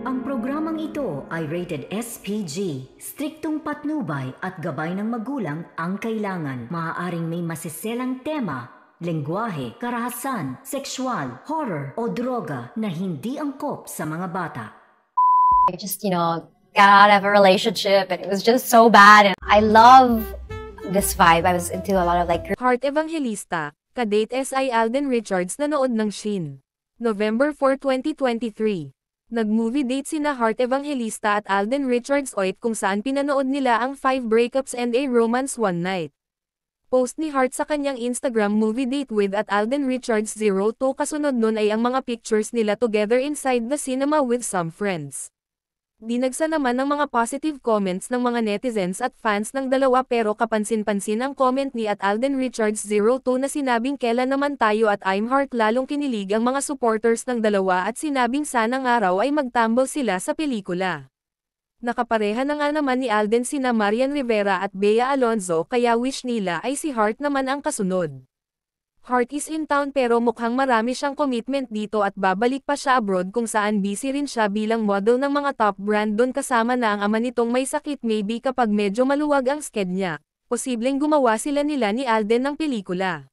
Ang programang ito ay rated SPG. Striktong patnubay at gabay ng magulang ang kailangan. Maaaring may masiselang tema, lengguwahe, karahasan, sexual, horror o droga na hindi angkop sa mga bata. I just, got out of a relationship and it was just so bad. And I love this vibe. I was into a lot of Heart Evangelista, kadate SI Alden Richards nanood ng Shin. November 4, 2023. Nag-movie date sina Heart Evangelista at Alden Richards Oit kung saan pinanood nila ang 5 breakups and a romance one night. Post ni Heart sa kanyang Instagram movie date with at Alden Richards 02 kasunod nun ay ang mga pictures nila together inside the cinema with some friends. Dinagsa naman ng mga positive comments ng mga netizens at fans ng dalawa pero kapansin-pansin ang comment ni at Alden Richards 02 na sinabing kailan naman tayo at I'm Heart lalong kinilig ang mga supporters ng dalawa at sinabing sanang araw ay magtambol sila sa pelikula. Nakapareha na nga naman ni Alden sina Marian Rivera at Bea Alonzo kaya wish nila ay si Heart naman ang kasunod. Heart is in town pero mukhang marami siyang commitment dito at babalik pa siya abroad kung saan busy rin siya bilang model ng mga top brand doon kasama na ang ama nitong may sakit maybe kapag medyo maluwag ang sked niya. Posibleng gumawa sila nila ni Alden ng pelikula.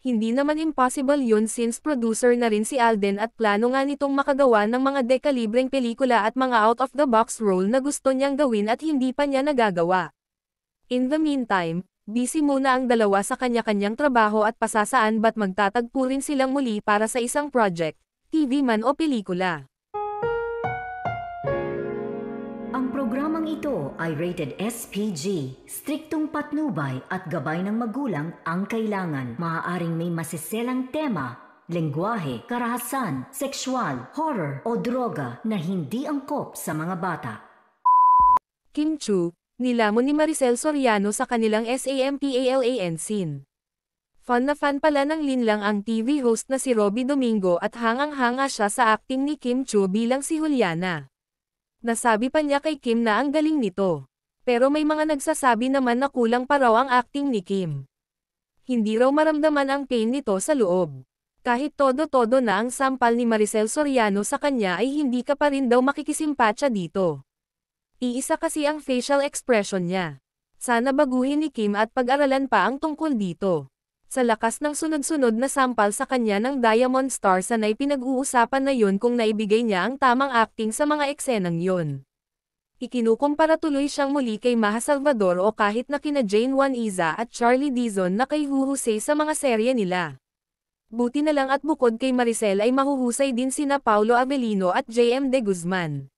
Hindi naman impossible yun since producer na rin si Alden at plano nga nitong makagawa ng mga dekalibreng pelikula at mga out-of-the-box role na gusto niyang gawin at hindi pa niya nagagawa. In the meantime, busy muna ang dalawa sa kanya-kanyang trabaho at pasasaan ba't magtatagpo rin silang muli para sa isang project, TV man o pelikula. Ang programang ito ay rated SPG. Striktong patnubay at gabay ng magulang ang kailangan. Maaaring may masiselang tema, lengguwahe, karahasan, sexual, horror o droga na hindi angkop sa mga bata. Kim Chu, nilamon ni Maricel Soriano sa kanilang SAMPALAN scene. Fan na fan pala ng linlang ang TV host na si Robby Domingo at hangang-hanga siya sa acting ni Kim Chu bilang si Juliana. Nasabi pa niya kay Kim na ang galing nito. Pero may mga nagsasabi naman na kulang pa raw ang acting ni Kim. Hindi raw maramdaman ang pain nito sa loob. Kahit todo-todo na ang sampal ni Maricel Soriano sa kanya ay hindi ka pa rin daw makikisimpatya dito. Iisa kasi ang facial expression niya. Sana baguhin ni Kim at pag-aralan pa ang tungkol dito. Sa lakas ng sunod-sunod na sampal sa kanya ng Diamond Star sanay pinag-uusapan na yun kung naibigay niya ang tamang acting sa mga eksenang yun. Ikinukumpara tuloy siyang muli kay Maha Salvador o kahit na kina Jane Juan Iza at Charlie Dizon na kay huhusay sa mga serye nila. Buti na lang at bukod kay Maricel ay mahuhusay din sina Paulo Avellino at JM De Guzman.